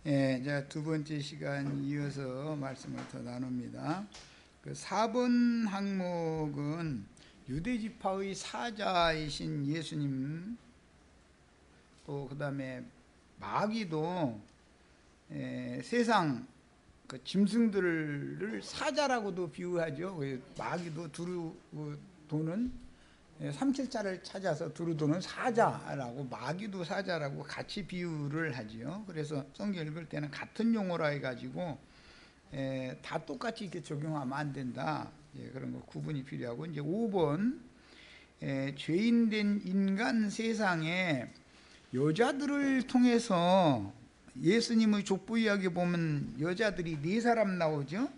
예, 자, 두 번째 시간 이어서 말씀을 더 나눕니다. 그 4번 항목은 유대지파의 사자이신 예수님, 또 그 다음에 마귀도 세상 그 짐승들을 사자라고도 비유하죠. 마귀도 두루 도는 3킬자를 찾아서 두루 도는 사자라고, 마귀도 사자라고 같이 비유를 하지요. 그래서 성경 읽을 때는 같은 용어라 해가지고 다 똑같이 이렇게 적용하면 안 된다. 그런 거 구분이 필요하고, 이제 5번 죄인된 인간 세상에 여자들을 통해서 예수님의 족보 이야기 보면 여자들이 4사람 나오죠.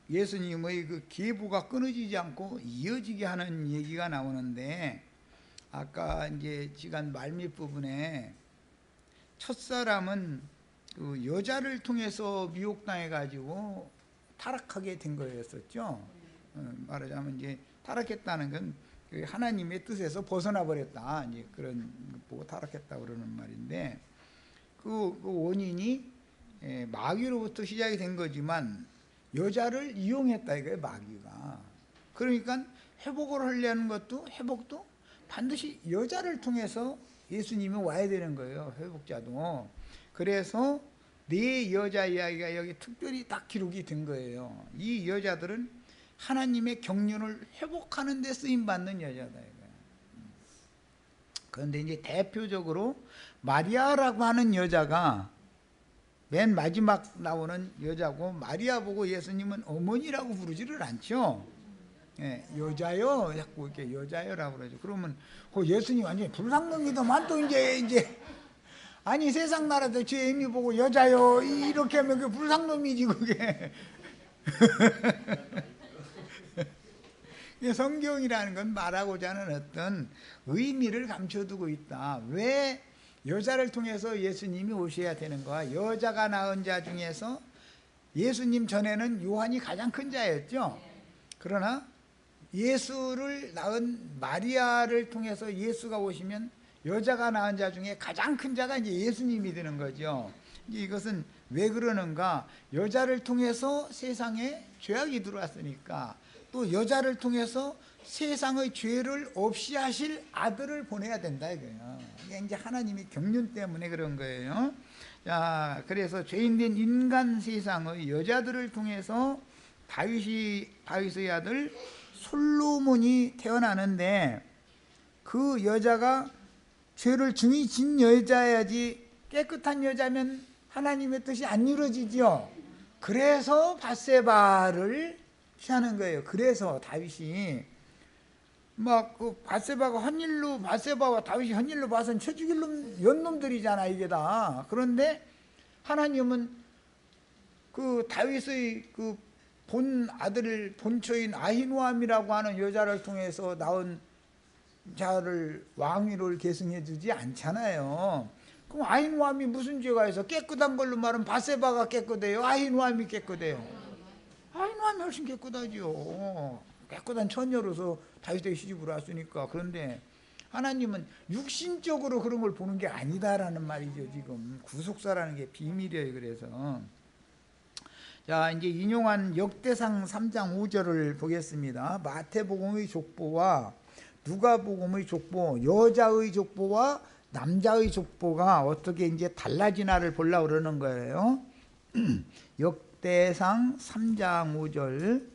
예수님의 그 계보가 끊어지지 않고 이어지게 하는 얘기가 나오는데, 아까 이제 시간 말미 부분에 첫사람은 그 여자를 통해서 미혹당해 가지고 타락하게 된 거였었죠. 말하자면 이제 타락했다는 건 하나님의 뜻에서 벗어나 버렸다, 이제 그런 거 보고 타락했다 그러는 말인데, 그 원인이 마귀로부터 시작이 된 거지만 여자를 이용했다 이거예요, 마귀가. 그러니까 회복을 하려는 것도, 회복도 반드시 여자를 통해서 예수님이 와야 되는 거예요, 회복자도. 그래서 4여자 이야기가 여기 특별히 딱 기록이 된 거예요. 이 여자들은 하나님의 경륜을 회복하는 데 쓰임받는 여자다 이거예요. 그런데 이제 대표적으로 마리아라고 하는 여자가 맨 마지막 나오는 여자고, 마리아 보고 예수님은 어머니라고 부르지를 않죠. 여자요, 자꾸 이렇게 여자요라고 그러죠. 그러면 그 예수님 완전히 불상능이더만, 또 이제 아니 세상 나라도 제 애미 보고 여자요 이렇게 하면 그 불상놈이지 그게. 성경이라는 건 말하고자 하는 어떤 의미를 감춰두고 있다. 왜 여자를 통해서 예수님이 오셔야 되는가? 여자가 낳은 자 중에서 예수님 전에는 요한이 가장 큰 자였죠. 그러나 예수를 낳은 마리아를 통해서 예수가 오시면 여자가 낳은 자 중에 가장 큰 자가 이제 예수님이 되는 거죠. 이것은 왜 그러는가? 여자를 통해서 세상에 죄악이 들어왔으니까, 또 여자를 통해서 세상의 죄를 없이 하실 아들을 보내야 된다 이거예요. 이게 이제 하나님의 경륜 때문에 그런 거예요. 자, 그래서 죄인된 인간 세상의 여자들을 통해서 다윗의 아들 솔로몬이 태어나는데, 그 여자가 죄를 중히 진 여자야지 깨끗한 여자면 하나님의 뜻이 안 이루어지죠. 그래서 밧세바를 취하는 거예요. 그래서 다윗이 막 그 밧세바와 다윗이 헛일로 봐선 쳐 죽일 연놈들이잖아 이게 다. 그런데 하나님은 그 다윗의 그 본 아들 본처인 아히노암이라고 하는 여자를 통해서 나온 자를 왕위를 계승해 주지 않잖아요. 그럼 아히노암이 무슨 죄가 있어? 깨끗한 걸로 말하면 밧세바가 깨끗해요, 아히노암이 깨끗해요? 아히노암이 훨씬 깨끗하죠. 깨끗한 처녀로서 다윗에게 시집을 왔으니까. 그런데 하나님은 육신적으로 그런 걸 보는 게 아니다라는 말이죠. 지금 구속사라는 게 비밀이에요. 그래서 자, 이제 인용한 역대상 3장 5절을 보겠습니다. 마태복음의 족보와 누가복음의 족보, 여자의 족보와 남자의 족보가 어떻게 이제 달라지나를 보려고 그러는 거예요. 역대상 3장 5절.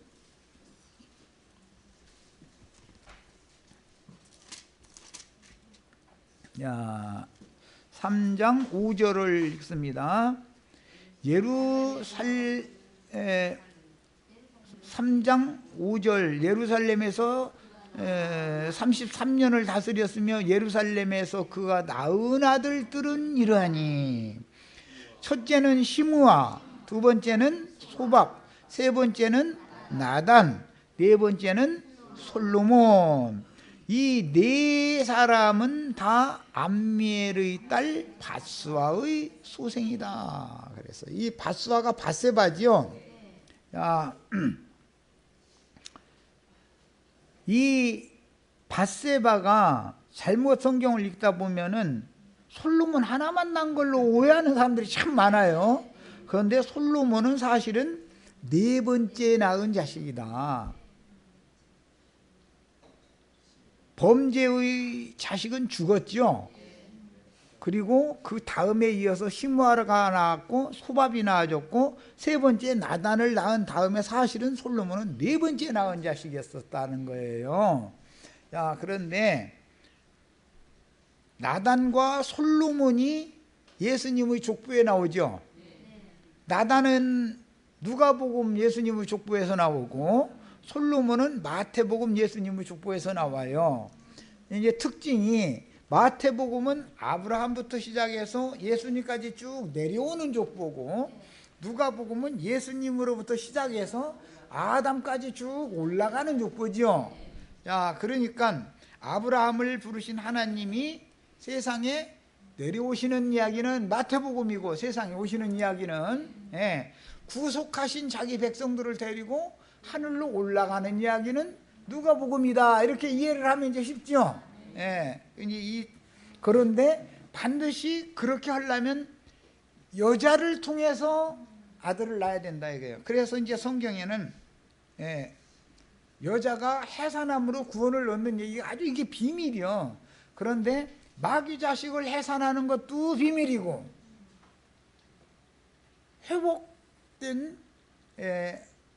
자, 3장 5절을 읽습니다. 3장 5절. 예루살렘에서 33년을 다스렸으며 예루살렘에서 그가 낳은 아들들은 이러하니, 첫째는 시므아, 두 번째는 소박, 세 번째는 나단, 네 번째는 솔로몬. 이 4사람은 다 암미엘의 딸 밧스와의 소생이다. 그래서 이 밧스와가 밧세바지요. 이 밧세바가 잘못 성경을 읽다 보면은 솔로몬 하나만 난 걸로 오해하는 사람들이 참 많아요. 그런데 솔로몬은 사실은 네 번째 낳은 자식이다. 범죄의 자식은 죽었죠. 그리고 그 다음에 이어서 시므아가 나왔고 소밥이 나아졌고 세 번째 나단을 낳은 다음에 사실은 솔로몬은 네 번째 낳은 자식이었었다는 거예요. 자, 그런데 나단과 솔로몬이 예수님의 족보에 나오죠. 나단은 누가복음 예수님의 족보에서 나오고 솔로몬은 마태복음 예수님의 족보에서 나와요. 이제 특징이 마태복음은 아브라함부터 시작해서 예수님까지 쭉 내려오는 족보고 누가복음은 예수님으로부터 시작해서 아담까지 쭉 올라가는 족보죠. 자, 그러니까 아브라함을 부르신 하나님이 세상에 내려오시는 이야기는 마태복음이고 세상에 오시는 이야기는 구속하신 자기 백성들을 데리고 하늘로 올라가는 이야기는 누가복음이다. 이렇게 이해를 하면 이제 쉽죠. 그런데 반드시 그렇게 하려면 여자를 통해서 아들을 낳아야 된다 이거예요. 그래서 이제 성경에는 여자가 해산함으로 구원을 얻는 얘기가 아주 이게 비밀이요. 그런데 마귀 자식을 해산하는 것도 비밀이고 회복된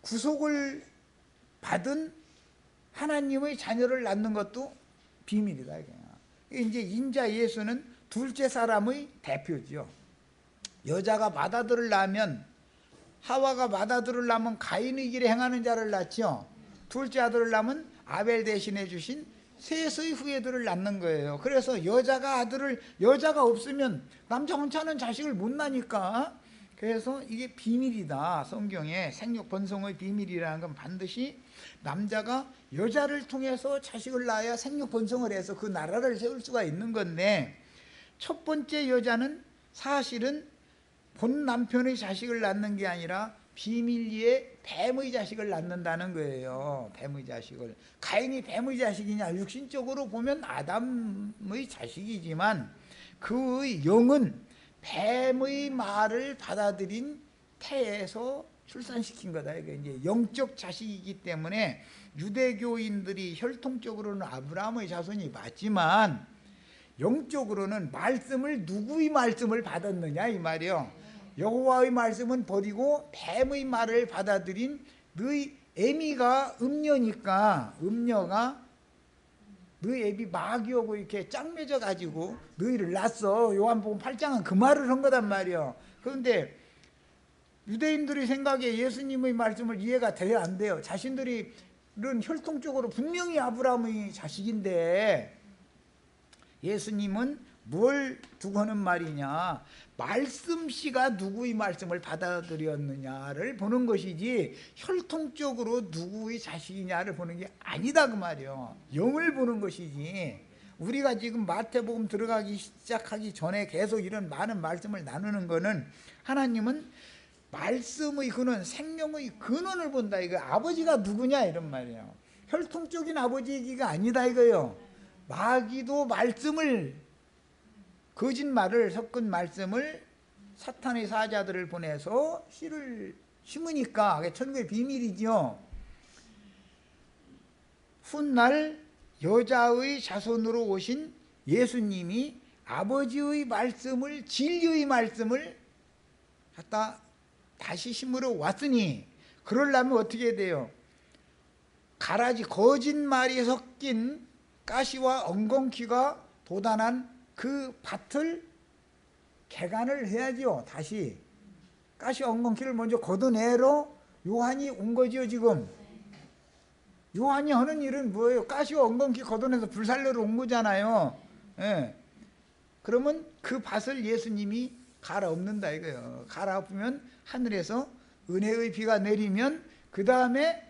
구속을 받은 하나님의 자녀를 낳는 것도 비밀이다. 이제 인자 예수는 둘째 사람의 대표죠. 여자가 맏아들을 낳으면 하와가 맏아들을 낳으면 가인의 길에 행하는 자를 낳죠. 둘째 아들을 낳으면 아벨 대신해 주신 셋의 후예들을 낳는 거예요. 그래서 여자가 없으면 남자 혼자는 자식을 못 낳으니까 그래서 이게 비밀이다. 성경에 생육 번성의 비밀이라는 건 반드시 남자가 여자를 통해서 자식을 낳아야 생육 번성을 해서 그 나라를 세울 수가 있는 건데 첫 번째 여자는 사실은 본 남편의 자식을 낳는 게 아니라 비밀리에 뱀의 자식을 낳는다는 거예요. 뱀의 자식을. 가인이 뱀의 자식이냐? 육신적으로 보면 아담의 자식이지만 그 영은 뱀의 말을 받아들인 태에서 출산시킨 거다. 이게 이제 영적 자식이기 때문에 유대교인들이 혈통적으로는 아브라함의 자손이 맞지만 영적으로는 말씀을 누구의 말씀을 받았느냐 이 말이요. 여호와의 말씀은 버리고 뱀의 말을 받아들인 너희 애미가 음녀니까 음녀가 너희 애비 마귀하고 이렇게 짝맺어 가지고 너희를 낳았어. 요한복음 8장은 그 말을 한 거단 말이에요. 그런데 유대인들의 생각에 예수님의 말씀을 이해가 돼야 안 돼요. 자신들은 혈통적으로 분명히 아브라함의 자식인데 예수님은 뭘 두고 하는 말이냐, 말씀씨가 누구의 말씀을 받아들였느냐를 보는 것이지 혈통적으로 누구의 자식이냐를 보는 게 아니다 그 말이에요. 영을 보는 것이지. 우리가 지금 마태복음 들어가기 시작하기 전에 계속 이런 많은 말씀을 나누는 거는 하나님은 말씀의 근원, 생명의 근원을 본다 이거. 아버지가 누구냐 이런 말이에요. 혈통적인 아버지 얘기가 아니다 이거요. 마귀도 말씀을, 거짓말을 섞은 말씀을 사탄의 사자들을 보내서 씨를 심으니까 그게 천국의 비밀이죠. 훗날 여자의 자손으로 오신 예수님이 아버지의 말씀을, 진리의 말씀을 갖다 다시 심으러 왔으니 그러려면 어떻게 돼요? 가라지 거짓말이 섞인 가시와 엉겅퀴가 도단한 그 밭을 개간을 해야죠. 다시 가시 엉겅퀴를 먼저 걷어내러 요한이 온 거죠. 지금 요한이 하는 일은 뭐예요? 가시와 엉겅퀴 걷어내서 불살려러 온 거잖아요. 그러면 그 밭을 예수님이 갈아엎는다 이거예요. 갈아엎으면 하늘에서 은혜의 비가 내리면 그 다음에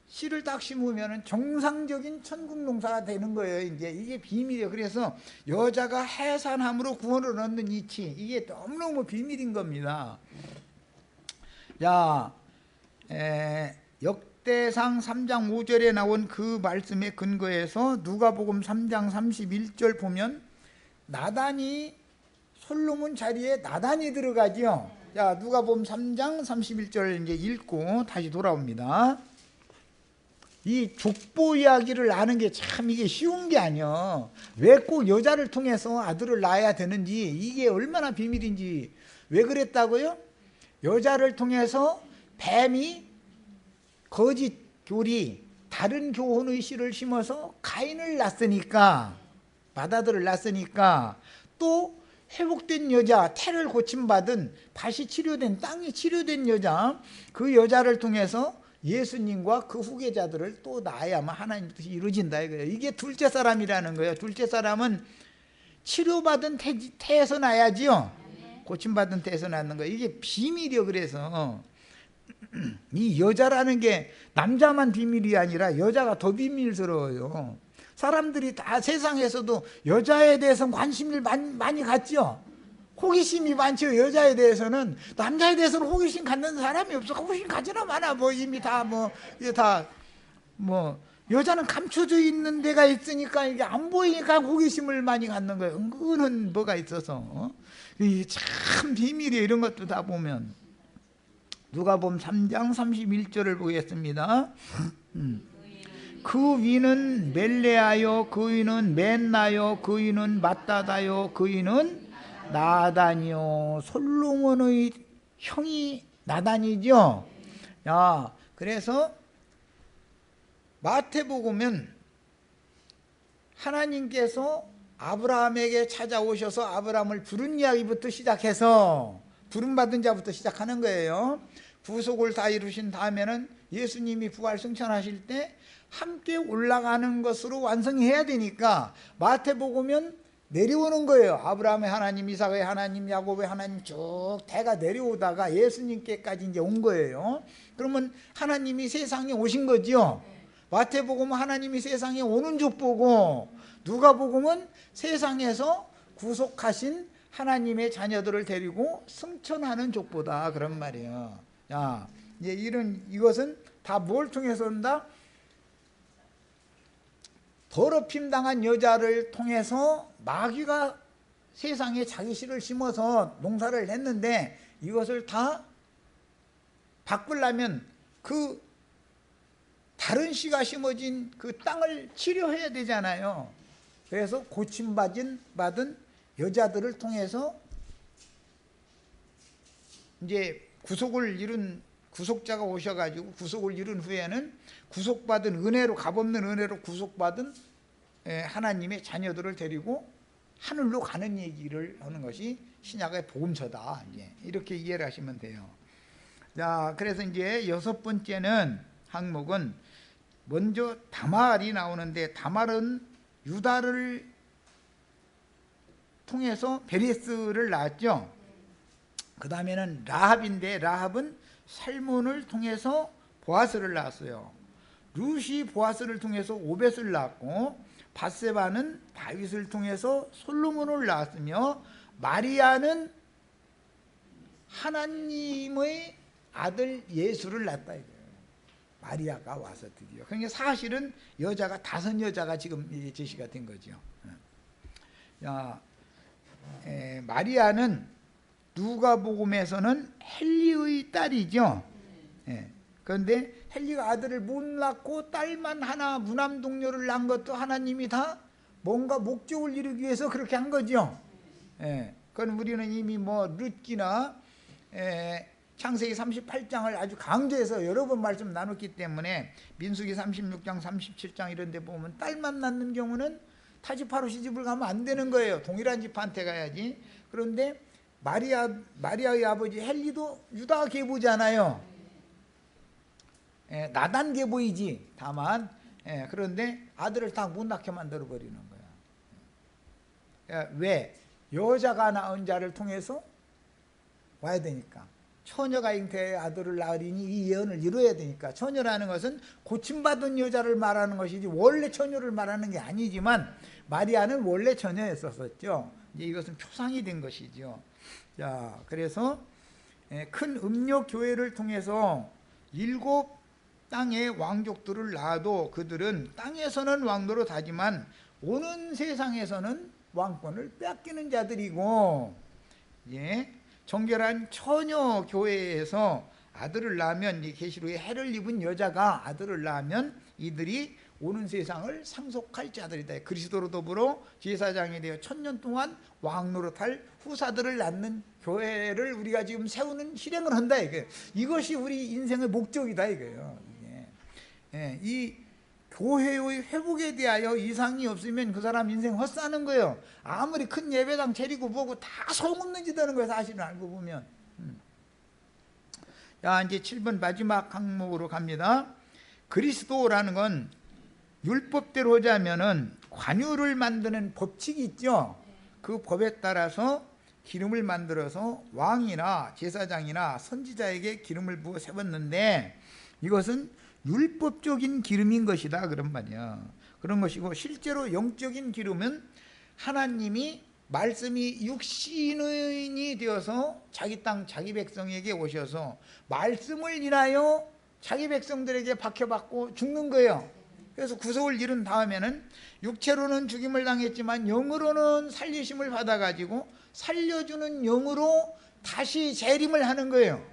씨를 딱 심으면 정상적인 천국 농사가 되는 거예요. 이제 이게 비밀이에요. 그래서 여자가 해산함으로 구원을 얻는 이치, 이게 너무너무 비밀인 겁니다. 자, 역대상 3장 5절에 나온 그 말씀에 근거해서 누가복음 3장 31절 보면 나단이 솔로몬 자리에 나단이 들어가지요. 자, 누가복음 3장 31절 이제 읽고 다시 돌아옵니다. 이 족보 이야기를 아는 게 참 이게 쉬운 게 아니야. 왜 꼭 여자를 통해서 아들을 낳아야 되는지, 이게 얼마나 비밀인지. 왜 그랬다고요? 여자를 통해서 뱀이 거짓 교리, 다른 교훈의 씨를 심어서 가인을 낳았으니까, 맏아들을 낳았으니까, 또 회복된 여자, 태를 고침받은, 밭이 치료된, 땅이 치료된 여자, 그 여자를 통해서 예수님과 그 후계자들을 또 낳아야만 하나님 뜻이 이루어진다 이거예요. 이게 둘째 사람이라는 거예요. 둘째 사람은 치료받은 태에서 나야지요. 고침받은 태에서 낳는 거예요. 이게 비밀이요. 그래서 이 여자라는 게 남자만 비밀이 아니라 여자가 더 비밀스러워요. 사람들이 다 세상에서도 여자에 대해서 관심을 많이 갖죠. 호기심이 많죠. 여자에 대해서는. 남자에 대해서는 호기심 갖는 사람이 없어. 호기심 가지나 마나 뭐 이미 다 뭐 이게 다 뭐 여자는 감춰져 있는 데가 있으니까 이게 안 보이니까 호기심을 많이 갖는 거예요. 은근한 뭐가 있어서. 이게 참 비밀이에요. 이런 것도 다 보면. 누가복음 3장 31절을 보겠습니다. 그 위는 멜레아요, 그 위는 맨나요, 그 위는 마따다요, 그 위는 나단이요. 솔로몬의 형이 나단이죠. 야, 그래서 마태복음은 하나님께서 아브라함에게 찾아오셔서 아브라함을 부른 이야기부터 시작해서 부름받은 자부터 시작하는 거예요. 구속을 다 이루신 다음에는 예수님이 부활 승천하실 때 함께 올라가는 것으로 완성해야 되니까 마태복음은 내려오는 거예요. 아브라함의 하나님, 이삭의 하나님, 야곱의 하나님 쭉 대가 내려오다가 예수님께까지 이제 온 거예요. 그러면 하나님이 세상에 오신 거지요. 마태복음은 하나님이 세상에 오는 족보고, 누가복음은 세상에서 구속하신 하나님의 자녀들을 데리고 승천하는 족보다 그런 말이에요. 자, 이제 이것은 다 뭘 통해서 온다? 더럽힘 당한 여자를 통해서 마귀가 세상에 자기 씨를 심어서 농사를 했는데, 이것을 다 바꾸려면 그 다른 씨가 심어진 그 땅을 치료해야 되잖아요. 그래서 고침받은 여자들을 통해서 이제 구속을 이룬 구속자가 오셔가지고 구속을 이룬 후에는 구속받은 은혜로, 값없는 은혜로 구속받은 하나님의 자녀들을 데리고 하늘로 가는 얘기를 하는 것이 신약의 복음서다. 이제 이렇게 이해를 하시면 돼요. 자, 그래서 이제 여섯 번째는 항목은 먼저 다말이 나오는데, 다말은 유다를 통해서 베레스를 낳았죠. 그 다음에는 라합인데, 라합은 살몬을 통해서 보아스를 낳았어요. 룻이 보아스를 통해서 오벳을 낳았고, 바세바는 다윗을 통해서 솔로몬을 낳았으며, 마리아는 하나님의 아들 예수를 낳았다 이거예요. 마리아가 와서 드디어. 그러니까 사실은 여자가 5여자가 지금 제시가 된 거죠. 자, 마리아는 누가복음에서는 헬리의 딸이죠. 그런데 헬리가 아들을 못 낳고 딸만 하나 무남동녀를 낳은 것도 하나님이 다 뭔가 목적을 이루기 위해서 그렇게 한 거죠. 그건 우리는 이미 뭐 룻기나 창세기 38장을 아주 강조해서 여러 번 말씀 나눴기 때문에, 민수기 36장 37장 이런 데 보면 딸만 낳는 경우는 타지파로 시집을 가면 안 되는 거예요. 동일한 집한테 가야지. 그런데 마리아의 아버지 헬리도 유다 계보잖아요. 나단 계보이지. 다만 그런데 아들을 다 못 낳게 만들어 버리는 거야. 왜? 여자가 낳은 자를 통해서 와야 되니까. 처녀가 잉태의 아들을 낳으리니 이 예언을 이루어야 되니까. 처녀라는 것은 고침받은 여자를 말하는 것이지 원래 처녀를 말하는 게 아니지만, 마리아는 원래 처녀였었죠. 이제 이것은 표상이 된 것이죠. 자, 그래서 큰 음력 교회를 통해서 7 땅의 왕족들을 낳아도 그들은 땅에서는 왕노릇 하지만 오는 세상에서는 왕권을 빼앗기는 자들이고, 예, 정결한 처녀 교회에서 아들을 낳으면, 계시록에 해를 입은 여자가 아들을 낳으면 이들이 오는 세상을 상속할 자들이다. 그리스도로 더불어 제사장이 되어 1000년 동안 왕 노릇할 후사들을 낳는 교회를 우리가 지금 세우는 실행을 한다 이거예요. 이것이 우리 인생의 목적이다 이거예요. 예, 이 교회의 회복에 대하여 이상이 없으면 그 사람 인생 헛사는 거예요. 아무리 큰 예배당 차리고 뭐고 다 소용없는 짓 하는 거예요. 사실은 알고 보면. 자, 이제 7번 마지막 항목으로 갑니다. 그리스도라는 건 율법대로 하자면은 관유를 만드는 법칙이 있죠. 그 법에 따라서 기름을 만들어서 왕이나 제사장이나 선지자에게 기름을 부어 세웠는데, 이것은 율법적인 기름인 것이다 그런 말이야. 그런 것이고, 실제로 영적인 기름은 하나님이 말씀이 육신이 되어서 자기 땅 자기 백성에게 오셔서 말씀을 인하여 자기 백성들에게 박혀받고 죽는 거예요. 그래서 구속을 이룬 다음에는 육체로는 죽임을 당했지만 영으로는 살리심을 받아가지고 살려주는 영으로 다시 재림을 하는 거예요.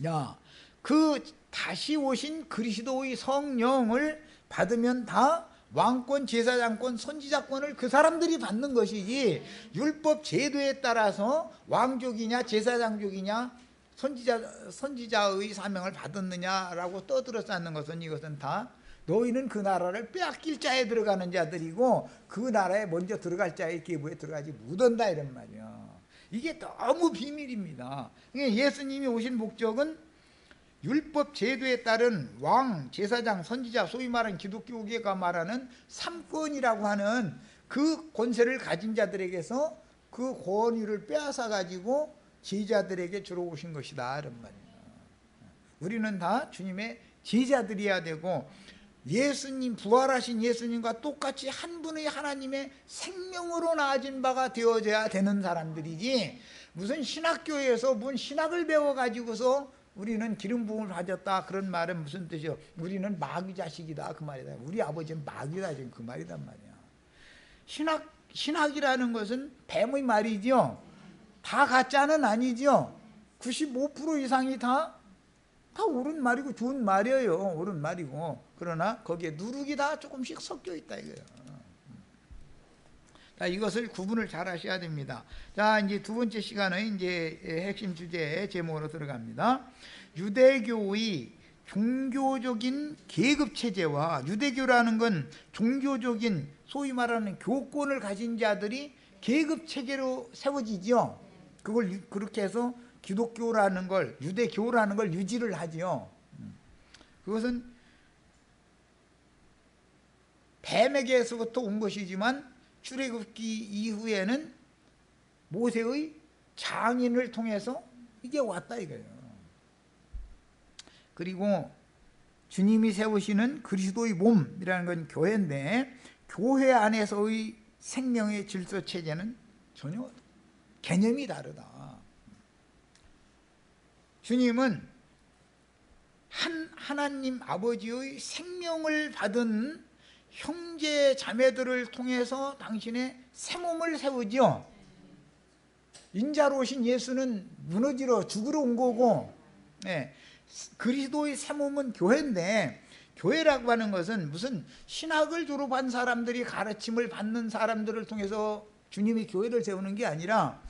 야, 그 다시 오신 그리스도의 성령을 받으면 다 왕권, 제사장권, 선지자권을 그 사람들이 받는 것이지, 율법 제도에 따라서 왕족이냐 제사장족이냐 선지자의 사명을 받았느냐라고 떠들어싸는 것은, 이것은 다 너희는 그 나라를 빼앗길 자에 들어가는 자들이고 그 나라에 먼저 들어갈 자의 계보에 들어가지 못한다 이런 말이야. 이게 너무 비밀입니다. 예수님이 오신 목적은 율법 제도에 따른 왕, 제사장, 선지자, 소위 말하는 기독교계가 말하는 삼권이라고 하는 그 권세를 가진 자들에게서 그 권위를 빼앗아 가지고 제자들에게 주러 오신 것이다 이런 말이에요. 우리는 다 주님의 제자들이어야 되고, 예수님, 부활하신 예수님과 똑같이 한 분의 하나님의 생명으로 나아진 바가 되어져야 되는 사람들이지, 무슨 신학교에서 무슨 신학을 배워가지고서 우리는 기름 부음을 받았다 그런 말은 무슨 뜻이요? 우리는 마귀 자식이다 그 말이다. 우리 아버지는 마귀다 지금 그 말이단 말이야. 신학이라는 것은 뱀의 말이죠. 다 가짜는 아니죠. 95% 이상이 다 옳은 말이고 좋은 말이에요. 옳은 말이고. 그러나 거기에 누룩이 다 조금씩 섞여 있다 이거예요. 자, 이것을 구분을 잘 하셔야 됩니다. 자, 이제 두 번째 시간은 이제 핵심 주제 제목으로 들어갑니다. 유대교의 종교적인 계급 체제와, 유대교라는 건 종교적인 소위 말하는 교권을 가진 자들이 계급 체계로 세워지죠. 그걸 그렇게 해서 기독교라는 걸, 유대교라는 걸 유지를 하죠. 그것은 뱀에게서부터 온 것이지만 출애굽기 이후에는 모세의 장인을 통해서 이게 왔다 이거예요. 그리고 주님이 세우시는 그리스도의 몸이라는 건 교회인데, 교회 안에서의 생명의 질서 체제는 전혀 개념이 다르다. 주님은 하나님 아버지의 생명을 받은 형제 자매들을 통해서 당신의 새 몸을 세우죠. 인자로 오신 예수는 무너지러 죽으러 온 거고, 그리스도의 새 몸은 교회인데, 교회라고 하는 것은 무슨 신학을 졸업한 사람들이 가르침을 받는 사람들을 통해서 주님이 교회를 세우는 게 아니라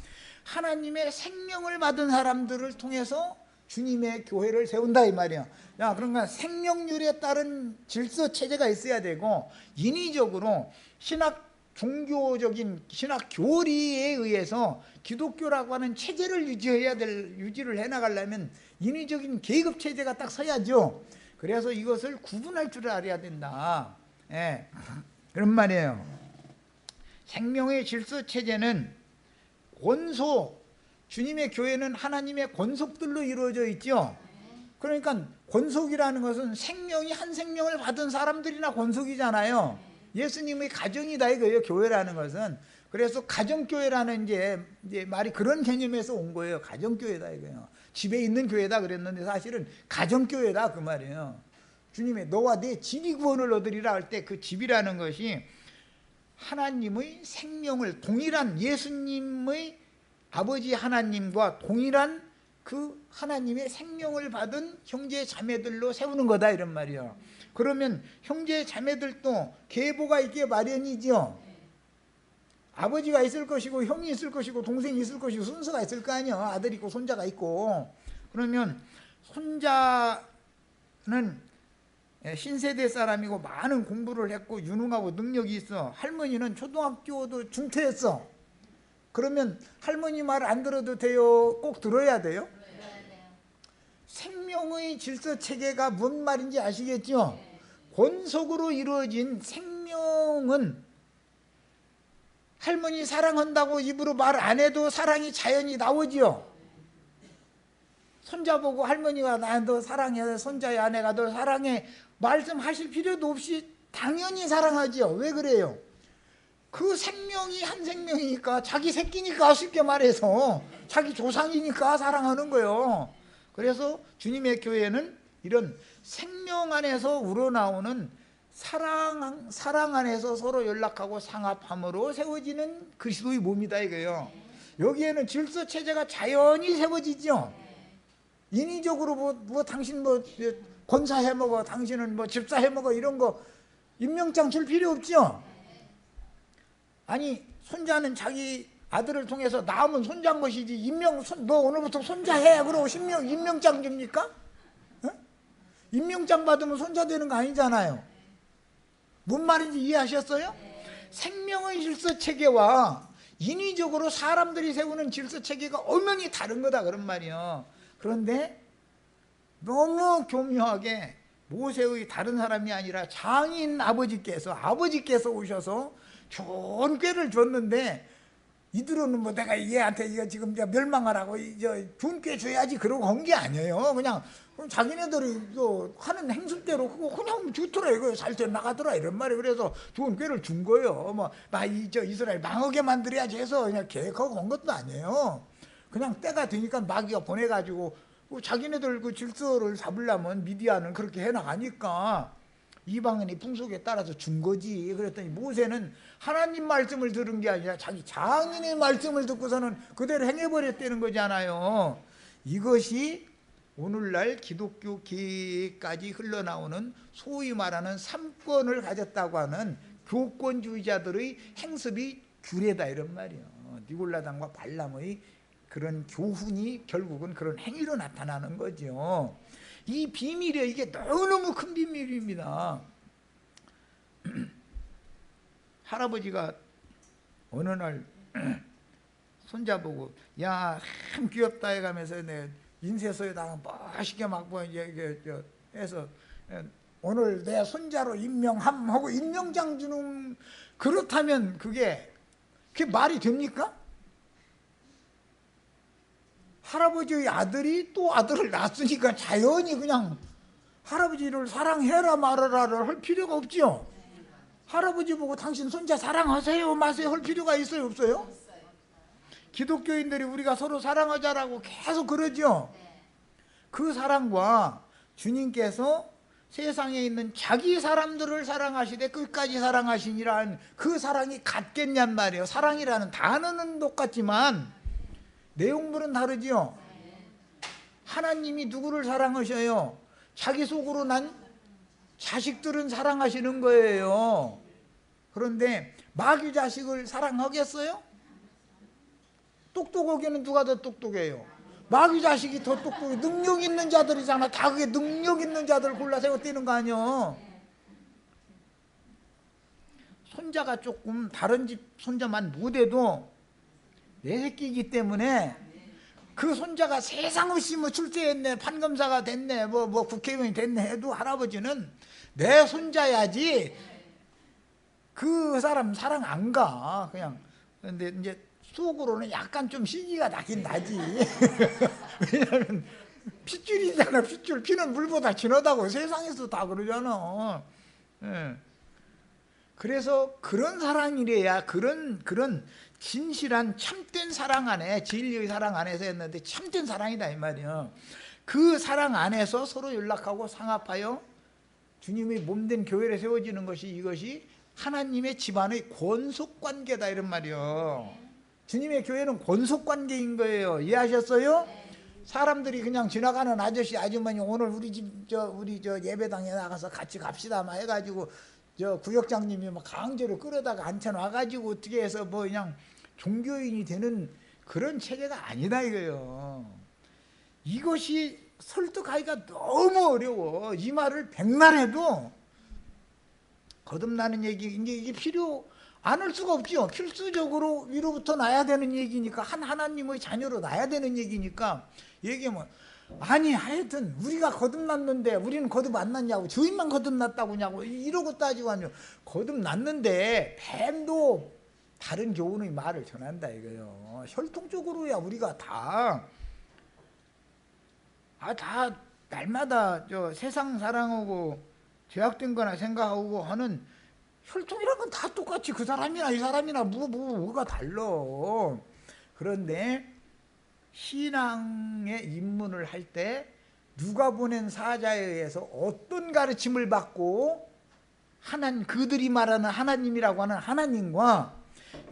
하나님의 생명을 받은 사람들을 통해서 주님의 교회를 세운다 이 말이야. 야, 그러니까 생명률에 따른 질서 체제가 있어야 되고, 인위적으로 신학 종교적인 신학 교리에 의해서 기독교라고 하는 체제를 유지를 해나가려면 인위적인 계급 체제가 딱 서야죠. 그래서 이것을 구분할 줄 알아야 된다. 그런 말이에요. 생명의 질서 체제는 권속, 주님의 교회는 하나님의 권속들로 이루어져 있죠. 그러니까 권속이라는 것은 생명이 한 생명을 받은 사람들이나 권속이잖아요. 예수님의 가정이다 이거예요, 교회라는 것은. 그래서 가정교회라는 이제 말이 그런 개념에서 온 거예요. 가정교회다 이거예요. 집에 있는 교회다 그랬는데 사실은 가정교회다 그 말이에요. 주님의 너와 내 집이 구원을 얻으리라 할 때 그 집이라는 것이 하나님의 생명을 동일한 예수님의 아버지 하나님과 동일한 그 하나님의 생명을 받은 형제 자매들로 세우는 거다 이런 말이야. 그러면 형제 자매들도 계보가 있게 마련이죠. 아버지가 있을 것이고 형이 있을 것이고 동생이 있을 것이고 순서가 있을 거 아니야. 아들 있고 손자가 있고. 그러면 손자는 신세대 사람이고 많은 공부를 했고 유능하고 능력이 있어. 할머니는 초등학교도 중퇴했어. 그러면 할머니 말 안 들어도 돼요? 꼭 들어야 돼요? 생명의 질서체계가 뭔 말인지 아시겠죠? 권속으로 이루어진 생명은 할머니 사랑한다고 입으로 말 안 해도 사랑이 자연히 나오지요. 손자 보고 할머니가 나 너 사랑해, 손자야 내가 너 사랑해 말씀하실 필요도 없이 당연히 사랑하지요. 왜 그래요? 그 생명이 한 생명이니까, 자기 새끼니까, 쉽게 말해서 자기 조상이니까 사랑하는 거예요. 그래서 주님의 교회는 이런 생명 안에서 우러나오는 사랑 안에서 서로 연락하고 상합함으로 세워지는 그리스도의 몸이다 이거예요. 여기에는 질서 체제가 자연히 세워지죠. 인위적으로 뭐 당신 뭐 권사해 먹어, 당신은 뭐 집사해 먹어 이런 거 임명장 줄 필요 없죠. 아니 손자는 자기 아들을 통해서 낳으면 손자인 것이지 너 오늘부터 손자해 그러고 임명장 줍니까? 어? 임명장 받으면 손자 되는 거 아니잖아요. 뭔 말인지 이해하셨어요? 생명의 질서체계와 인위적으로 사람들이 세우는 질서체계가 엄연히 다른 거다 그런 말이에요. 그런데 너무 교묘하게 모세의 다른 사람이 아니라 장인 아버지께서 오셔서 좋은 꾀를 줬는데 이들은 뭐 내가 얘한테 이거 지금 멸망하라고 좋은 꾀 줘야지 그러고 온 게 아니에요. 그냥 자기네들이 하는 행실대로 그거 그냥 좋더라 이거 살 때 나가더라 이런 말이에요. 그래서 좋은 꾀를 준 거예요. 뭐 나 이스라엘 망하게 만들어야지 해서 그냥 계획하고 온 것도 아니에요. 그냥 때가 되니까 마귀가 보내가지고 자기네들 그 질서를 잡으려면 미디안은 그렇게 해나가니까 이방인의 풍속에 따라서 준 거지. 그랬더니 모세는 하나님 말씀을 들은 게 아니라 자기 장인의 말씀을 듣고서는 그대로 행해버렸다는 거잖아요. 이것이 오늘날 기독교 계까지 흘러나오는 소위 말하는 삼권을 가졌다고 하는 교권주의자들의 행습이 규례다 이런 말이에요. 니골라당과 발람의 그런 교훈이 결국은 그런 행위로 나타나는 거죠. 이 비밀이에요. 이게 너무너무 큰 비밀입니다. 할아버지가 어느 날 손자 보고 야 참 귀엽다 해가면서 내 인쇄소에다가 멋있게 막 해서 오늘 내 손자로 임명함 하고 임명장 주는, 그렇다면 그게 말이 됩니까? 할아버지의 아들이 또 아들을 낳았으니까 자연히 그냥 할아버지를 사랑해라 말아라를 할 필요가 없죠. 할아버지 보고 당신 손자 사랑하세요 마세요 할 필요가 있어요 없어요? 기독교인들이 우리가 서로 사랑하자라고 계속 그러죠. 그 사랑과 주님께서 세상에 있는 자기 사람들을 사랑하시되 끝까지 사랑하시니라는 그 사랑이 같겠냔 말이에요. 사랑이라는 단어는 똑같지만 내용물은 다르죠. 하나님이 누구를 사랑하셔요? 자기 속으로 난 자식들은 사랑하시는 거예요. 그런데 마귀 자식을 사랑하겠어요? 똑똑하게는 누가 더 똑똑해요? 마귀 자식이 더 똑똑해. 능력 있는 자들이잖아. 다 그게 능력 있는 자들 골라 세웠다는 거 아니야. 손자가 조금 다른 집 손자만 못해도 내 새끼이기 때문에 그 손자가 세상 없이 뭐 출세했네, 판검사가 됐네, 뭐 국회의원이 됐네 해도 할아버지는 내 손자야지 그 사람 사랑 안 가. 그냥. 근데 이제 속으로는 약간 좀 시기가 나긴 나지. 왜냐하면 핏줄이잖아. 핏줄. 피는 물보다 진하다고 세상에서 다 그러잖아. 예. 그래서 그런 사랑이래야 그런 진실한 참된 사랑 안에, 진리의 사랑 안에서 했는데 참된 사랑이다 이 말이야. 그 사랑 안에서 서로 연락하고 상합하여 주님의 몸된 교회를 세워지는 것이, 이것이 하나님의 집안의 권속관계다 이런 말이요. 주님의 교회는 권속관계인 거예요. 이해하셨어요? 사람들이 그냥 지나가는 아저씨 아주머니 오늘 우리 저 예배당에 나가서 같이 갑시다 막 해가지고 저 구역장님이 막 강제로 끌어다가 앉혀놔가지고 어떻게 해서 뭐 그냥 종교인이 되는 그런 체계가 아니다 이거예요. 이것이 설득하기가 너무 어려워. 이 말을 백날 해도 거듭나는 얘기 이게 필요 안 할 수가 없죠. 필수적으로 위로부터 나야 되는 얘기니까 하나님의 자녀로 나야 되는 얘기니까 얘기하면 아니 하여튼 우리가 거듭났는데 우리는 거듭 안 났냐고 주인만 거듭났다고냐고 이러고 따지고 하죠. 거듭났는데 뱀도 다른 교훈의 말을 전한다 이거요. 혈통적으로야 우리가 다 날마다 저 세상 사랑하고 죄악된 거나 생각하고 하는 혈통이란 건 다 똑같이 그 사람이나 이 사람이나 뭐가 달라. 그런데 신앙의 입문을 할 때 누가 보낸 사자에 의해서 어떤 가르침을 받고 그들이 말하는 하나님이라고 하는 하나님과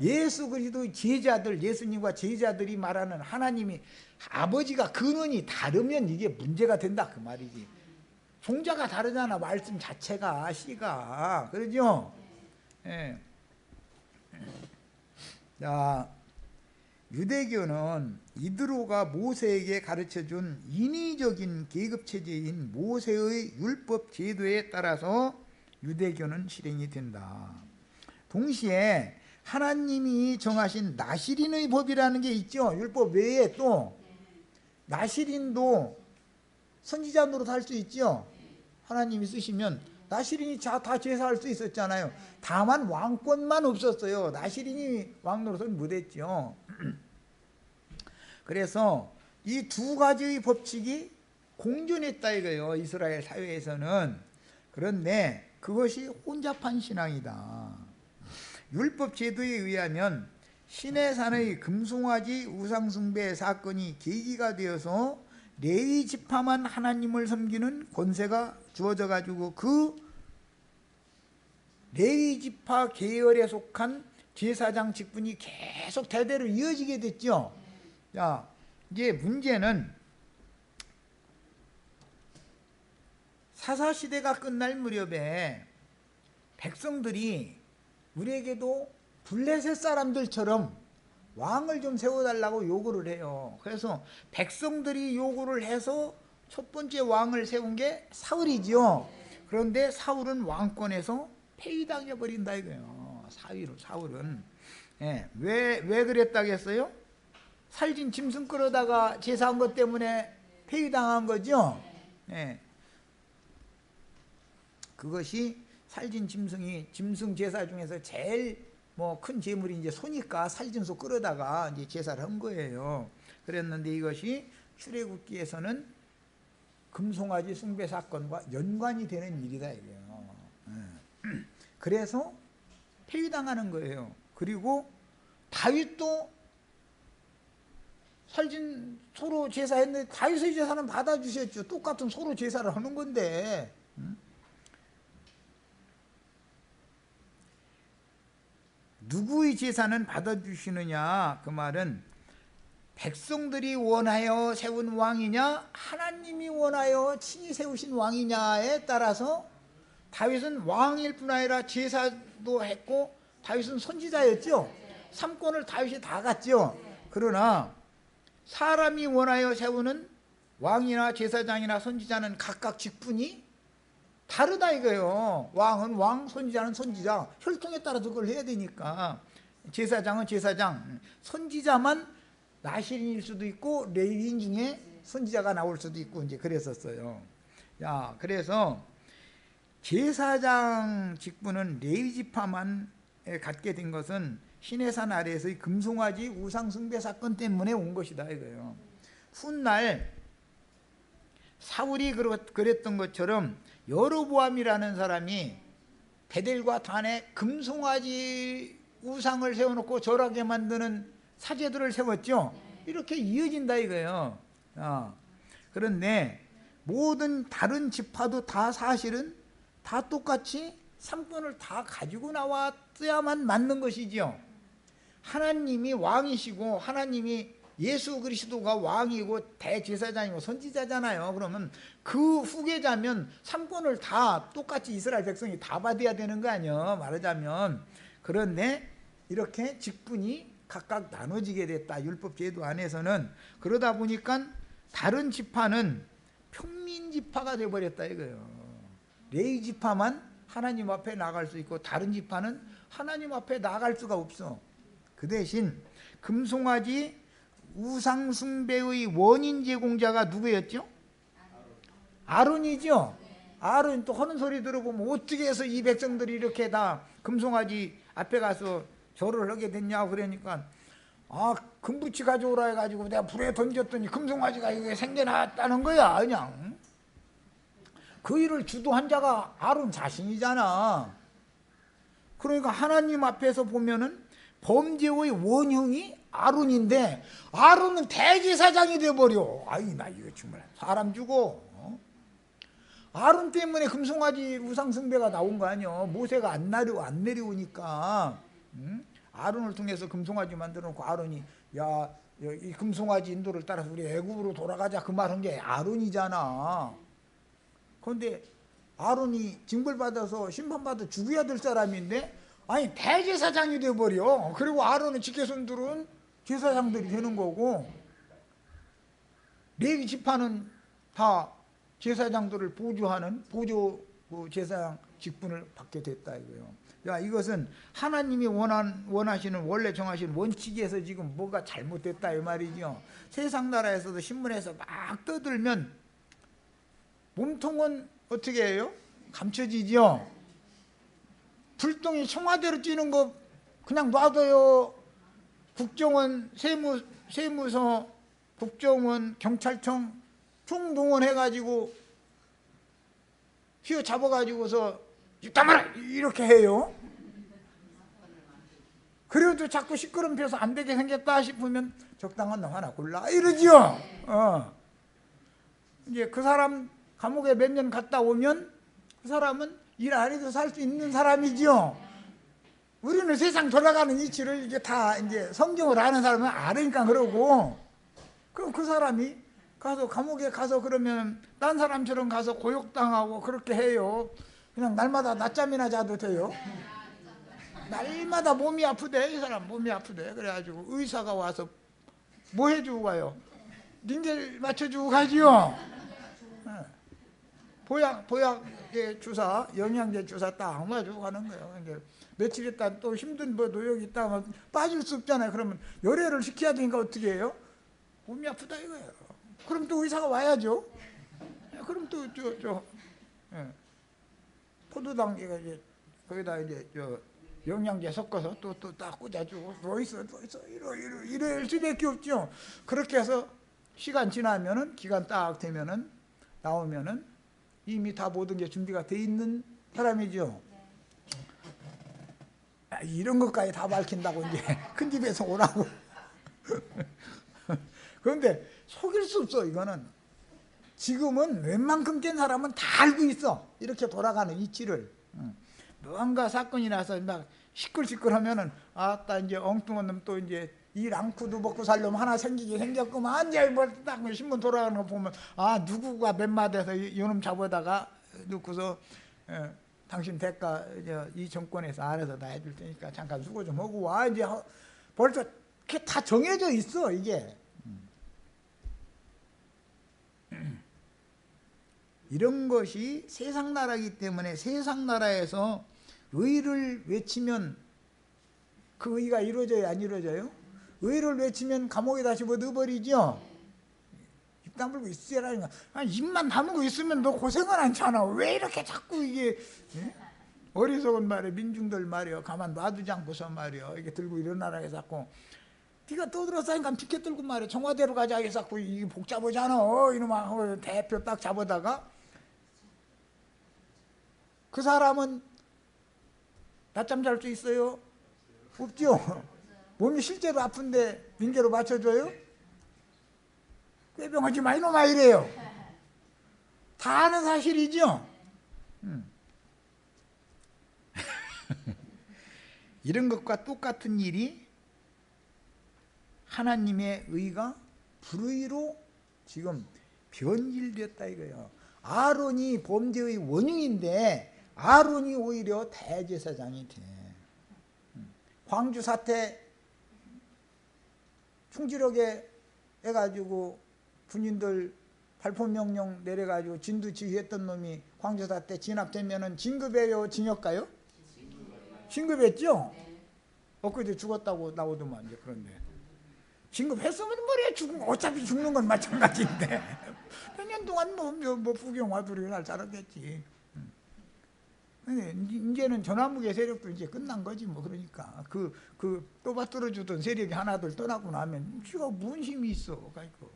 예수 그리스도의 제자들 예수님과 제자들이 말하는 하나님이 아버지가 근원이 다르면 이게 문제가 된다 그 말이지. 종자가 다르잖아. 말씀 자체가 씨가 그러죠. 예. 자, 유대교는 이드로가 모세에게 가르쳐준 인위적인 계급체제인 모세의 율법 제도에 따라서 유대교는 실행이 된다. 동시에 하나님이 정하신 나시린의 법이라는 게 있죠. 율법 외에 또 나시린도 선지자 노릇 할 수 있죠. 하나님이 쓰시면 나시린이 다 제사할 수 있었잖아요. 다만 왕권만 없었어요. 나시린이 왕 노릇을 못했죠. 그래서 이 두 가지의 법칙이 공존했다 이거예요. 이스라엘 사회에서는. 그런데 그것이 혼잡한 신앙이다. 율법 제도에 의하면 시내산의 금송아지 우상숭배 사건이 계기가 되어서 레위 지파만 하나님을 섬기는 권세가 주어져 가지고 그 레위 지파 계열에 속한 제사장 직분이 계속 대대로 이어지게 됐죠. 자, 이제 문제는 사사시대가 끝날 무렵에 백성들이 우리에게도 블레셋 사람들처럼 왕을 좀 세워달라고 요구를 해요. 그래서 백성들이 요구를 해서 첫 번째 왕을 세운 게 사울이지요. 그런데 사울은 왕권에서 폐위당해 버린다 이거예요. 사울은. 예, 왜 그랬다겠어요? 살진 짐승 끌어다가 제사한 것 때문에 폐위당한 거죠. 예. 그것이 살진 짐승 제사 중에서 제일 큰 재물이 이제 소니까 살진소 끌어다가 이제 제사를 한 거예요. 그랬는데 이것이 출애굽기에서는 금송아지 숭배 사건과 연관이 되는 일이다 이거예요. 그래서 폐위당하는 거예요. 그리고 다윗도 살진 소로 제사했는데 다윗의 제사는 받아주셨죠. 똑같은 소로 제사를 하는 건데. 누구의 제사는 받아주시느냐 그 말은 백성들이 원하여 세운 왕이냐 하나님이 원하여 친히 세우신 왕이냐에 따라서 다윗은 왕일 뿐 아니라 제사도 했고 다윗은 선지자였죠. 3권을 다윗이 다 갔죠. 그러나 사람이 원하여 세우는 왕이나 제사장이나 선지자는 각각 직분이 다르다 이거예요. 왕은 왕, 선지자는 선지자. 혈통에 따라서 그걸 해야 되니까. 제사장은 제사장. 선지자만 나시린일 수도 있고 레위인 중에 선지자가 나올 수도 있고 이제 그랬었어요. 야, 그래서 제사장 직분은 레위 지파만 갖게 된 것은 시내산 아래에서의 금송아지 우상숭배 사건 때문에 온 것이다 이거예요. 훗날 사울이 그랬던 것처럼 여로보암이라는 사람이 베델과 단에 금송아지 우상을 세워놓고 절하게 만드는 사제들을 세웠죠. 이렇게 이어진다 이거예요. 그런데 모든 다른 지파도 다 사실은 다 똑같이 3권을 다 가지고 나왔어야만 맞는 것이지요. 하나님이 왕이시고 하나님이 예수 그리스도가 왕이고 대제사장이고 선지자잖아요. 그러면 그 후계자면 3권을 다 똑같이 이스라엘 백성이 다 받아야 되는 거 아니에요, 말하자면. 그런데 이렇게 직분이 각각 나눠지게 됐다, 율법 제도 안에서는. 그러다 보니까 다른 지파는 평민 지파가 되어버렸다 이거예요. 레위 지파만 하나님 앞에 나갈 수 있고 다른 지파는 하나님 앞에 나갈 수가 없어. 그 대신 금송아지 우상 숭배의 원인 제공자가 누구였죠? 아론이죠. 아론 또 하는 소리 들어보면 어떻게 해서 이 백성들이 이렇게 다 금송아지 앞에 가서 절을 하게 됐냐고. 그러니까 금부치 가져오라 해가지고 내가 불에 던졌더니 금송아지가 이게 생겨났다는 거야. 그냥 그 일을 주도한 자가 아론 자신이잖아. 그러니까 하나님 앞에서 보면은 범죄의 원흉이 아론인데 아론은 대제사장이 돼버려. 아이 나 이거 정말 사람 주고. 아론 때문에 금송아지 우상숭배가 나온 거 아니야. 모세가 안 내려오니까. 아론을 통해서 금송아지 만들어 놓고 아론이 야 이 금송아지 인도를 따라서 우리 애굽으로 돌아가자 그 말한 게 아론이잖아. 그런데 아론이 징벌받아서 심판받아 죽어야 될 사람인데 아니 대제사장이 돼버려. 그리고 아론의 직계손들은 제사장들이 되는 거고 레위 지파는 다 제사장들을 보조하는 보조 제사장 직분을 받게 됐다 이거예요. 야, 이것은 하나님이 원하시는 원래 정하시는 원칙에서 지금 뭐가 잘못됐다 이 말이죠. 세상 나라에서도 신문에서 막 떠들면 몸통은 어떻게 해요? 감춰지죠. 불똥이 청와대로 뛰는 거 그냥 놔둬요. 국정원, 세무서, 국정원, 경찰청 총동원해가지고 휘어잡아가지고서 담아라 이렇게 해요. 그래도 자꾸 시끄럼펴서 안 되게 생겼다 싶으면 적당한 놈 하나 골라 이러지요. 이제 그 사람 감옥에 몇 년 갔다 오면 그 사람은 일 안 해도 살 수 있는 사람이죠. 우리는 세상 돌아가는 이치를 이게 다 이제 성경을 아는 사람은 알으니까 그러고, 그럼 그 사람이 가서 감옥에 가서 그러면 딴 사람처럼 가서 고욕당하고 그렇게 해요. 그냥 날마다 낮잠이나 자도 돼요. 날마다 몸이 아프대. 이 사람 몸이 아프대. 그래가지고 의사가 와서 뭐 해주고 가요? 링겔 맞춰주고 가지요. 보약의 주사, 영양제 주사 딱 맞아주고 가는 거예요. 이제 며칠 있다 또 힘든 뭐 노역이 있다면 빠질 수 없잖아요. 그러면 열애를 시켜야 되니까 어떻게 해요? 몸이 아프다 이거예요. 그럼 또 의사가 와야죠. 그럼 또 포도당 이제 거기다 이제 영양제 섞어서 또 딱 꽂아주고 더 있어 이럴 수밖에 없죠. 그렇게 해서 시간 지나면은 기간 딱 되면은 나오면은 이미 다 모든 게 준비가 돼 있는 사람이죠. 이런 것까지 다 밝힌다고 이제 큰 집에서 오라고. 그런데 속일 수 없어. 이거는 지금은 웬만큼 깬 사람은 다 알고 있어. 이렇게 돌아가는 이치를. 뭔가 사건이 나서 막 시끌시끌하면은 아따 이제 엉뚱한 놈 또 이제 이 랑쿠도 먹고 살려면 하나 생겼구만. 이제 뭐 딱 신문 돌아가는 거 보면 누구가 몇 마디에서 이놈 잡아다가 놓고서 당신 대가 이 정권에서 알아서 다 해줄 테니까 잠깐 수고 좀 하고 와. 이제 벌써 그게 다 정해져 있어 이게. 이런 것이 세상 나라이기 때문에 세상 나라에서 의를 외치면 그 의가 이루어져요, 안 이루어져요? 의를 외치면 감옥에 다시 뭐 넣어버리죠. 입 다물고 있으라니까. 입만 다물고 있으면 너 고생은 않잖아. 왜 이렇게 자꾸 이게 어리석은 말이야. 민중들 말이야. 가만 놔두지 않고서 말이야. 이게 들고 일어나라 해서 자꾸 네가 떠들었으니까 피켓 들고 말이야. 청와대로 가자 해서 자꾸 이게 복잡하잖아. 이놈아 대표 딱 잡아다가 그 사람은 낮잠 잘 수 있어요? 없죠? 몸이 실제로 아픈데 링겔로 맞춰줘요? 꾀병하지 마 이놈아 이래요. 다 아는 사실이죠? 이런 것과 똑같은 일이 하나님의 의가 불의로 지금 변질되었다 이거예요. 아론이 범죄의 원흉인데 아론이 오히려 대제사장이 돼. 광주 사태 충지력에 해가지고 군인들 발포명령 내려가지고 진두 지휘했던 놈이 광주 사태 진압되면은 진급해요, 징역가요? 진급했죠? 엊그제 죽었다고 나오더만 이제. 그런데 진급했으면 뭐래, 어차피 죽는 건 마찬가지인데 몇 년 동안 뭐 부경화두리고 날 살았겠지. 근데 이제는 전화무게 세력도 이제 끝난 거지 뭐. 그러니까 그 떠받들어 주던 세력이 하나둘 떠나고 나면 지가 무슨 힘이 있어. 그러니까.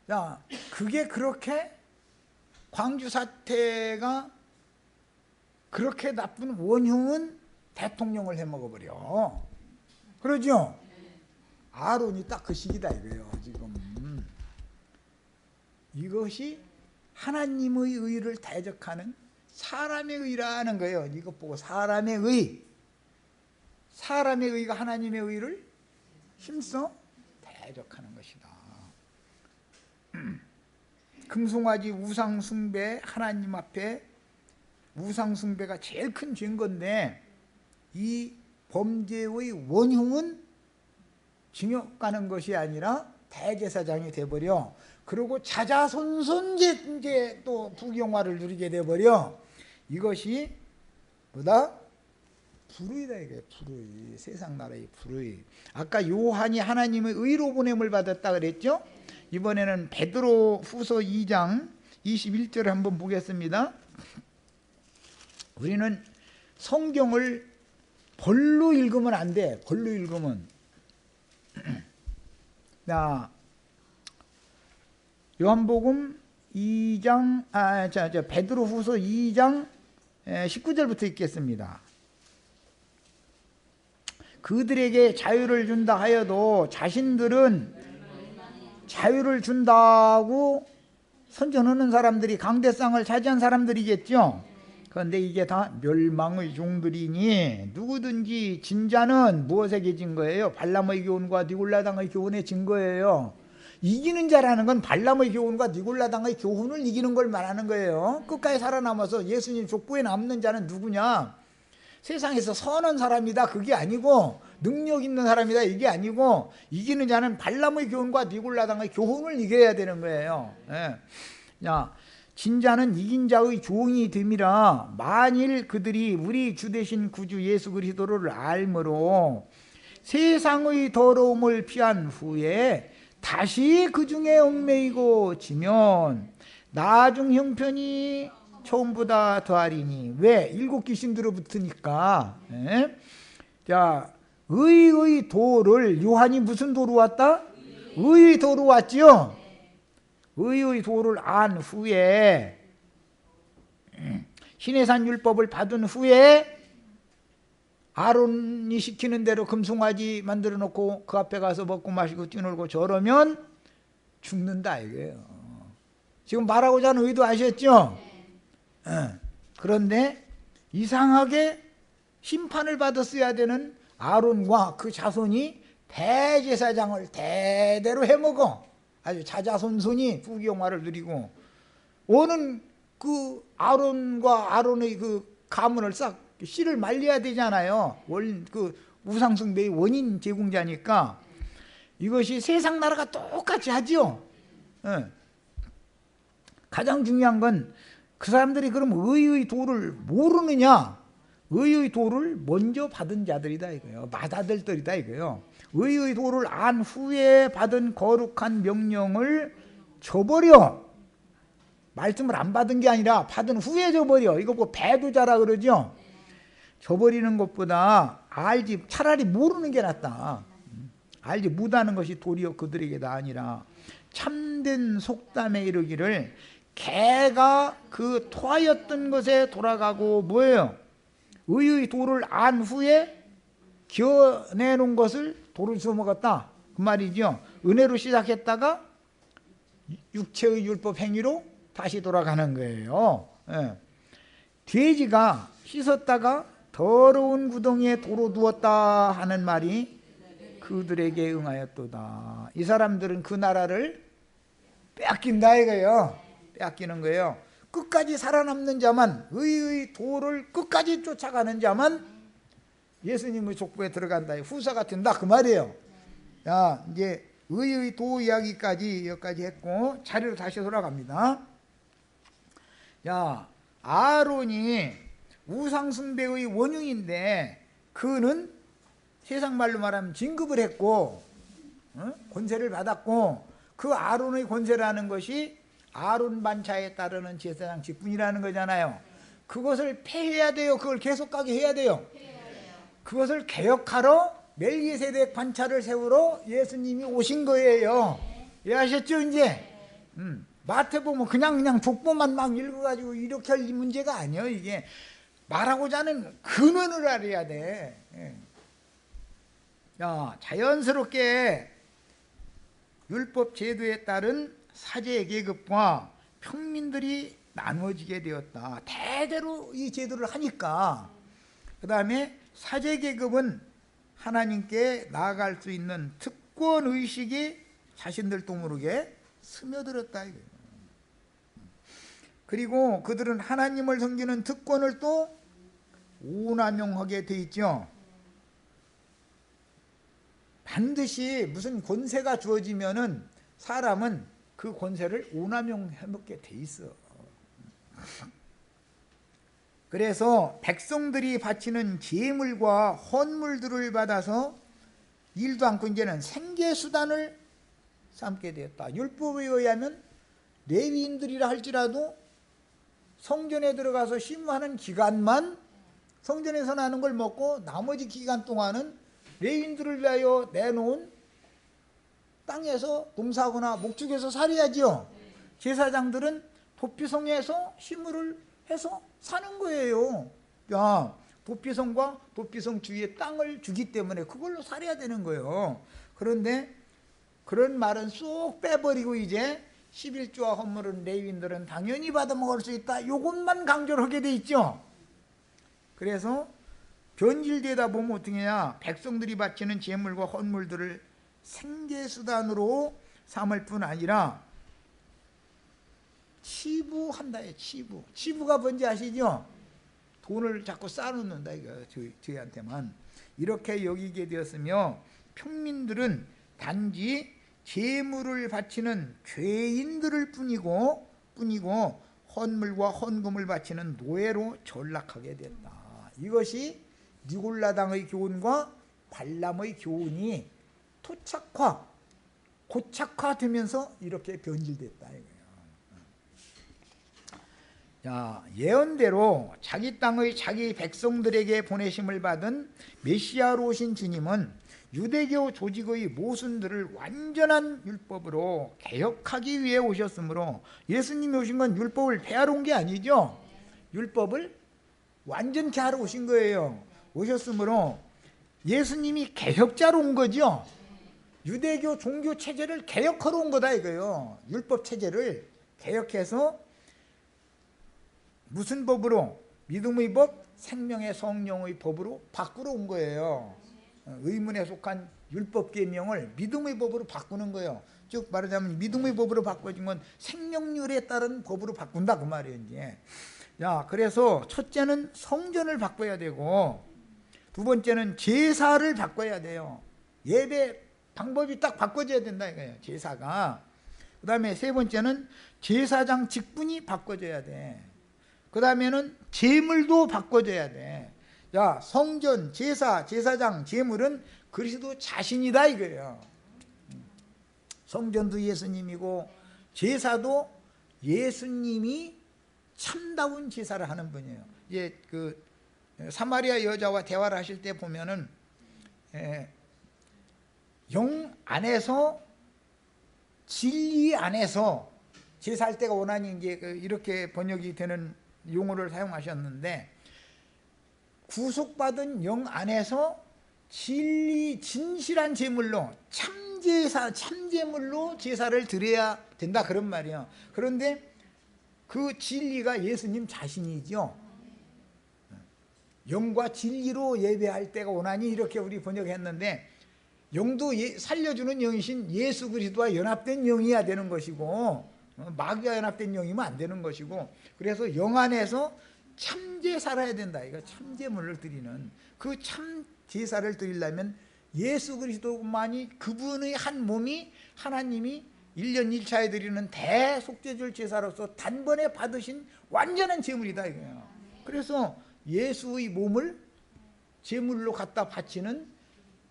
자, 그게 그렇게 광주 사태가 그렇게 나쁜 원흉은 대통령을 해먹어버려. 그러죠? 아론이 딱 그 시기다 이거예요 지금. 이것이 하나님의 의를 대적하는 사람의 의라는 거예요. 이것 보고 사람의 의. 사람의 의가 하나님의 의를 힘써 대적하는 것이다. 금송아지 우상숭배, 하나님 앞에 우상숭배가 제일 큰 죄인 건데 이 범죄의 원흉은 징역 가는 것이 아니라 대제사장이 돼버려. 그리고 자자손손 이제 또 부경화를 누리게 돼버려. 이것이 뭐다? 불의다 이게. 불의. 세상 나라의 불의. 아까 요한이 하나님의 의로 보냄을 받았다 그랬죠? 이번에는 베드로 후서 2장 21절을 한번 보겠습니다. 우리는 성경을 벌로 읽으면 안 돼. 벌로 읽으면. 자, 요한복음 2장, 베드로 후서 2장 19절부터 읽겠습니다. 그들에게 자유를 준다 하여도 자신들은 자유를 준다고 선전하는 사람들이 강대상을 차지한 사람들이겠죠. 그런데 이게 다 멸망의 종들이니 누구든지 진자는 무엇에 계진 거예요? 발람의 교훈과 니골라당의 교훈에 진 거예요. 이기는 자라는 건 발람의 교훈과 니골라당의 교훈을 이기는 걸 말하는 거예요. 끝까지 살아남아서 예수님 족보에 남는 자는 누구냐? 세상에서 선한 사람이다 그게 아니고 능력 있는 사람이다 이게 아니고 이기는 자는 발람의 교훈과 니골라당의 교훈을 이겨야 되는 거예요. 예. 자, 진자는 이긴 자의 종이 됨이라. 만일 그들이 우리 주 되신 구주 예수 그리스도를 알므로 세상의 더러움을 피한 후에 다시 그 중에 얽매이고 지면 나중 형편이 처음보다 더하리니. 왜? 일곱 귀신 들어붙으니까. 예? 자, 의의 도를, 요한이 무슨 도로 왔다? 의의 도로 왔죠? 의의 도를 안 후에, 시내산 율법을 받은 후에 아론이 시키는 대로 금송아지 만들어 놓고 그 앞에 가서 먹고 마시고 뛰놀고 저러면 죽는다 이거예요. 지금 말하고자 하는 의도 아셨죠? 그런데 이상하게 심판을 받았어야 되는 아론과 그 자손이 대제사장을 대대로 해먹어. 아주 자자손손이 부경화를 누리고 오는 그 아론과 아론의 그 가문을 싹 씨를 말려야 되잖아요. 그 우상숭배의 원인 제공자니까. 이것이 세상 나라가 똑같이 하죠. 가장 중요한 건 그 사람들이 그럼 의의 도를 모르느냐? 의의 도를 먼저 받은 자들이다 이거예요. 맏아들들이다 이거예요. 의의 도를 안 후에 받은 거룩한 명령을 저버려. 말씀을 안 받은 게 아니라 받은 후에 저버려. 이거 뭐 배두자라 그러죠. 저버리는 것보다 알지 차라리 모르는 게 낫다. 알지 못하는 것이 도리어 그들에게다 아니라 참된 속담에 이르기를 개가 그 토하였던 것에 돌아가고 뭐예요? 의의 도를 안 후에 겨내놓은 것을 도를 주워 먹었다 그 말이죠. 은혜로 시작했다가 육체의 율법 행위로 다시 돌아가는 거예요. 예. 돼지가 씻었다가 더러운 구덩이에 도로 두었다 하는 말이 그들에게 응하였도다. 이 사람들은 그 나라를 빼앗긴다 이거예요. 빼앗기는 거예요. 끝까지 살아남는 자만, 의의 도를 끝까지 쫓아가는 자만 예수님의 족보에 들어간다. 후사가 된다 그 말이에요. 자, 이제 의의 도 이야기까지 여기까지 했고 자리로 다시 돌아갑니다. 자, 아론이 우상 숭배의 원흉인데 그는 세상 말로 말하면 진급을 했고 권세를 받았고, 그 아론의 권세라는 것이 아론 반차에 따르는 제사장 직분이라는 거잖아요. 그것을 폐해야 돼요. 그걸 계속 가게 해야 돼요. 그것을 개혁하러 멜기세덱 반차를 세우러 예수님이 오신 거예요. 이해하셨죠 이제? 마태복음 그냥 족보만 막 읽어가지고 이렇게 할 문제가 아니에요. 이게 말하고자 하는 근원을 알아야 돼. 자, 자연스럽게 율법 제도에 따른 사제 계급과 평민들이 나누어지게 되었다. 대대로 이 제도를 하니까. 그 다음에 사제 계급은 하나님께 나아갈 수 있는 특권의식이 자신들도 모르게 스며들었다 이거예요. 그리고 그들은 하나님을 섬기는 특권을 또 오남용하게 돼 있죠. 반드시 무슨 권세가 주어지면은 사람은 그 권세를 오남용해먹게 돼 있어. 그래서 백성들이 바치는 제물과 헌물들을 받아서 일도 않고 이제는 생계수단을 삼게 되었다. 율법에 의하면 레위인들이라 할지라도 성전에 들어가서 심무하는 기간만 성전에서 나는 걸 먹고 나머지 기간 동안은 레위인들을 위하여 내놓은 땅에서 농사하거나 목축해서 살아야지요. 제사장들은 도피성에서 심무를 해서 사는 거예요. 야, 도피성과 도피성 주위에 땅을 주기 때문에 그걸로 살아야 되는 거예요. 그런데 그런 말은 쏙 빼버리고 이제 11조와 헌물은 레위인들은 당연히 받아먹을 수 있다. 이것만 강조를 하게 돼 있죠. 그래서 변질되다 보면 어떻게 해야 백성들이 바치는 제물과 헌물들을 생계수단으로 삼을 뿐 아니라 치부한다. 치부가 뭔지 아시죠? 돈을 자꾸 쌓아놓는다 이거 저희한테만. 이렇게 여기게 되었으며 평민들은 단지 제물을 바치는 죄인들을 뿐이고 헌물과 헌금을 바치는 노예로 전락하게 된다. 이것이 니골라당의 교훈과 발람의 교훈이 고착화되면서 이렇게 변질됐다 이거예요. 자, 예언대로 자기 땅의 자기 백성들에게 보내심을 받은 메시아로 오신 주님은 유대교 조직의 모순들을 완전한 율법으로 개혁하기 위해 오셨으므로, 예수님이 오신 건 율법을 폐하러 온 게 아니죠. 율법을 완전케 하러 오신 거예요. 오셨으므로 예수님이 개혁자로 온 거죠. 유대교 종교 체제를 개혁하러 온 거다 이거예요. 율법 체제를 개혁해서 무슨 법으로? 믿음의 법, 생명의 성령의 법으로 바꾸러 온 거예요. 의문에 속한 율법 계명을 믿음의 법으로 바꾸는 거예요. 즉 말하자면 믿음의 법으로 바꿔진 건 생명률에 따른 법으로 바꾼다 그 말이에요. 이제. 자, 그래서 첫째는 성전을 바꿔야 되고, 두 번째는 제사를 바꿔야 돼요. 예배 방법이 딱 바꿔져야 된다 이거예요. 제사가. 그 다음에 세 번째는 제사장 직분이 바꿔져야 돼. 그 다음에는 제물도 바꿔져야 돼. 자, 성전, 제사, 제사장, 제물은 그리스도 자신이다 이거예요. 성전도 예수님이고 제사도 예수님이 참다운 제사를 하는 분이에요. 이제 그 사마리아 여자와 대화를 하실 때 보면은 영 안에서 진리 안에서 제사할 때가 원하니 이제 이렇게 번역이 되는 용어를 사용하셨는데, 구속받은 영 안에서 진리 진실한 제물로 참제사 참제물로 제사를 드려야 된다 그런 말이에요. 그런데 그 진리가 예수님 자신이죠. 영과 진리로 예배할 때가 오나니 이렇게 우리 번역했는데 영도 살려주는 영이신 예수 그리스도와 연합된 영이어야 되는 것이고 마귀와 연합된 영이면 안 되는 것이고 그래서 영 안에서 참제사를 해야 된다. 이거 참제물을 드리는 그 참제사를 드리려면 예수 그리스도만이 그분의 한 몸이 하나님이 1년 1차에 드리는 대속죄줄 제사로서 단번에 받으신 완전한 제물이다 이거예요. 그래서 예수의 몸을 제물로 갖다 바치는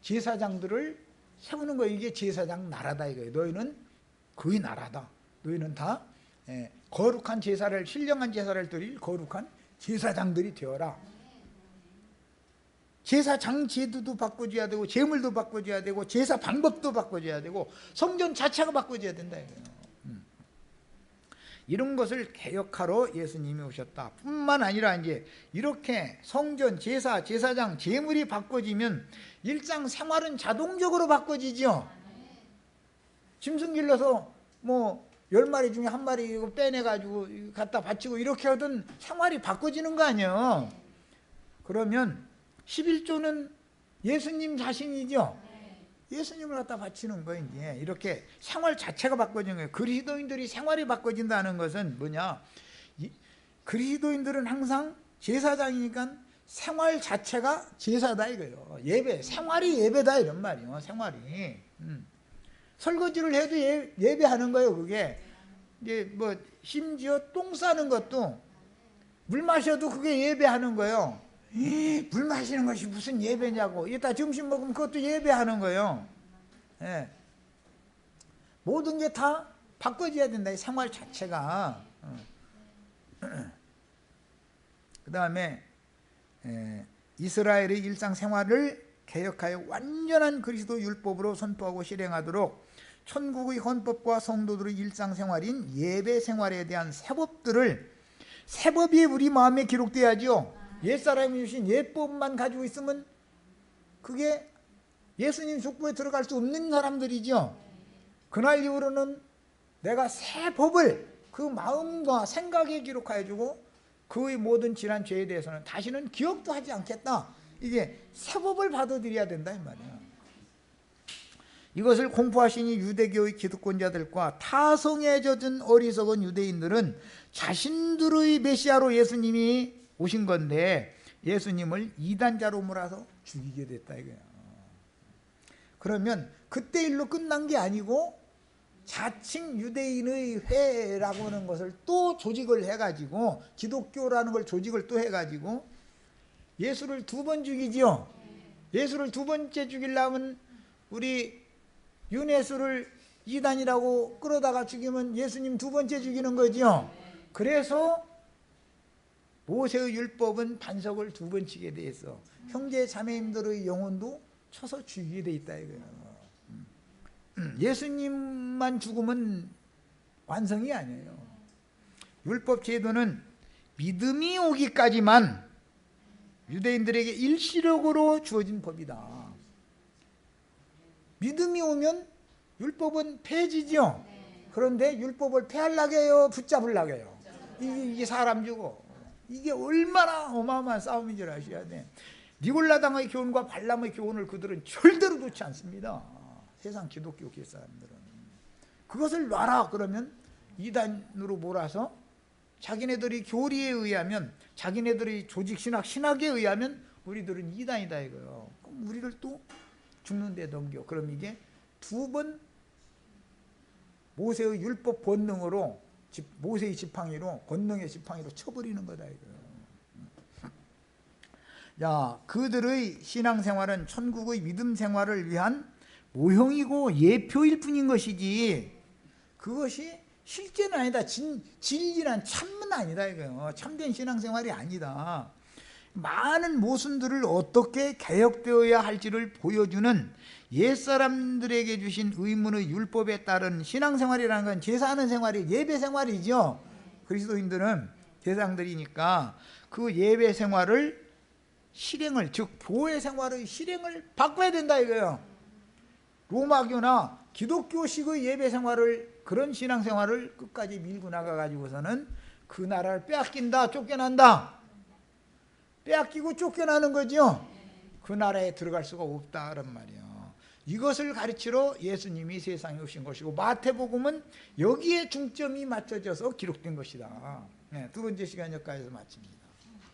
제사장들을 세우는 거예요. 이게 제사장 나라다 이거예요. 너희는 그의 나라다. 너희는 다 거룩한 제사를 신령한 제사를 드릴 거룩한 제사장들이 되어라. 제사장 제도도 바꿔줘야 되고 제물도 바꿔줘야 되고 제사 방법도 바꿔줘야 되고 성전 자체가 바꿔줘야 된다 이거예요. 이런 것을 개혁하러 예수님이 오셨다. 뿐만 아니라 이제 이렇게 성전, 제사, 제사장, 제물이 바꿔지면 일상생활은 자동적으로 바꿔지죠. 짐승 길러서 뭐 10마리 중에 한 마리 빼내가지고 갖다 바치고 이렇게 하던 생활이 바꿔지는 거 아니에요. 그러면 11조는 예수님 자신이죠. 예수님을 갖다 바치는 거예요. 이제 이렇게 생활 자체가 바꿔지는 거예요. 그리스도인들이 생활이 바꿔진다는 것은 뭐냐, 그리스도인들은 항상 제사장이니까 생활 자체가 제사다 이거예요. 예배, 생활이 예배다 이런 말이에요. 생활이 설거지를 해도 예배하는 거예요. 그게 이제 뭐 심지어 똥 싸는 것도 물 마셔도 그게 예배하는 거예요. 물 마시는 것이 무슨 예배냐고. 이따 점심 먹으면 그것도 예배하는 거예요. 예. 모든 게 다 바꿔줘야 된다. 이 생활 자체가. 그 다음에 이스라엘의 일상생활을 개혁하여 완전한 그리스도 율법으로 선포하고 실행하도록 천국의 헌법과 성도들의 일상생활인 예배생활에 대한 세법이 우리 마음에 기록돼야죠. 옛사람이 주신 옛법만 가지고 있으면 그게 예수님 족보에 들어갈 수 없는 사람들이죠. 그날 이후로는 내가 새 법을 그 마음과 생각에 기록하여 주고 그의 모든 지난 죄에 대해서는 다시는 기억도 하지 않겠다. 이게 새 법을 받아들여야 된다 이 말이야. 이것을 공포하시니 유대교의 기득권자들과 타성에 젖은 어리석은 유대인들은 자신들의 메시아로 예수님이 오신 건데 예수님을 이단자로 몰아서 죽이게 됐다 이거예요. 그러면 그때 일로 끝난 게 아니고 자칭 유대인의 회라고 하는 것을 또 조직을 해가지고 기독교라는 걸 조직을 또 해가지고 예수를 2번 죽이지요. 예수를 2번째 죽이려면 우리 윤회수를 이단이라고 끌어다가 죽이면 예수님 2번째 죽이는 거죠. 그래서 모세의 율법은 반석을 2번 치게 돼 있어. 형제 자매님들의 영혼도 쳐서 죽이게 돼 있다 이거예요. 예수님만 죽으면 완성이 아니에요. 율법 제도는 믿음이 오기까지만 유대인들에게 일시적으로 주어진 법이다. 믿음이 오면 율법은 폐지죠. 그런데 율법을 폐하려고 해요, 붙잡으려고 해요. 이게 사람 주고. 이게 얼마나 어마어마한 싸움인 줄 아셔야 돼. 니골라당의 교훈과 발람의 교훈을 그들은 절대로 놓지 않습니다. 세상 기독교 사람들은. 그것을 놔라 그러면 이단으로 몰아서 자기네들이 교리에 의하면, 자기네들이 조직신학, 신학에 의하면 우리들은 이단이다 이거예요. 그럼 우리를 또 죽는 데 넘겨. 그럼 이게 2번 모세의 율법 권능으로, 모세의 지팡이로, 권능의 지팡이로 쳐버리는 거다 이거예요. 자, 그들의 신앙생활은 천국의 믿음 생활을 위한 모형이고 예표일 뿐인 것이지 그것이 실제는 아니다. 진리란 참은 아니다 이거예요. 참된 신앙생활이 아니다. 많은 모순들을 어떻게 개혁되어야 할지를 보여주는 옛사람들에게 주신 의문의 율법에 따른 신앙생활이라는 건 제사하는 생활이 예배생활이죠. 그리스도인들은 제사장들이니까 그 예배생활을 실행을, 즉 교회생활의 실행을 바꿔야 된다 이거예요. 로마교나 기독교식의 예배생활을, 그런 신앙생활을 끝까지 밀고 나가가지고서는 그 나라를 빼앗긴다, 쫓겨난다. 빼앗기고 쫓겨나는 거죠. 그 나라에 들어갈 수가 없다 그런 말이에요. 이것을 가르치러 예수님이 세상에 오신 것이고 마태복음은 여기에 중점이 맞춰져서 기록된 것이다. 두 번째 시간 여기까지서 마칩니다.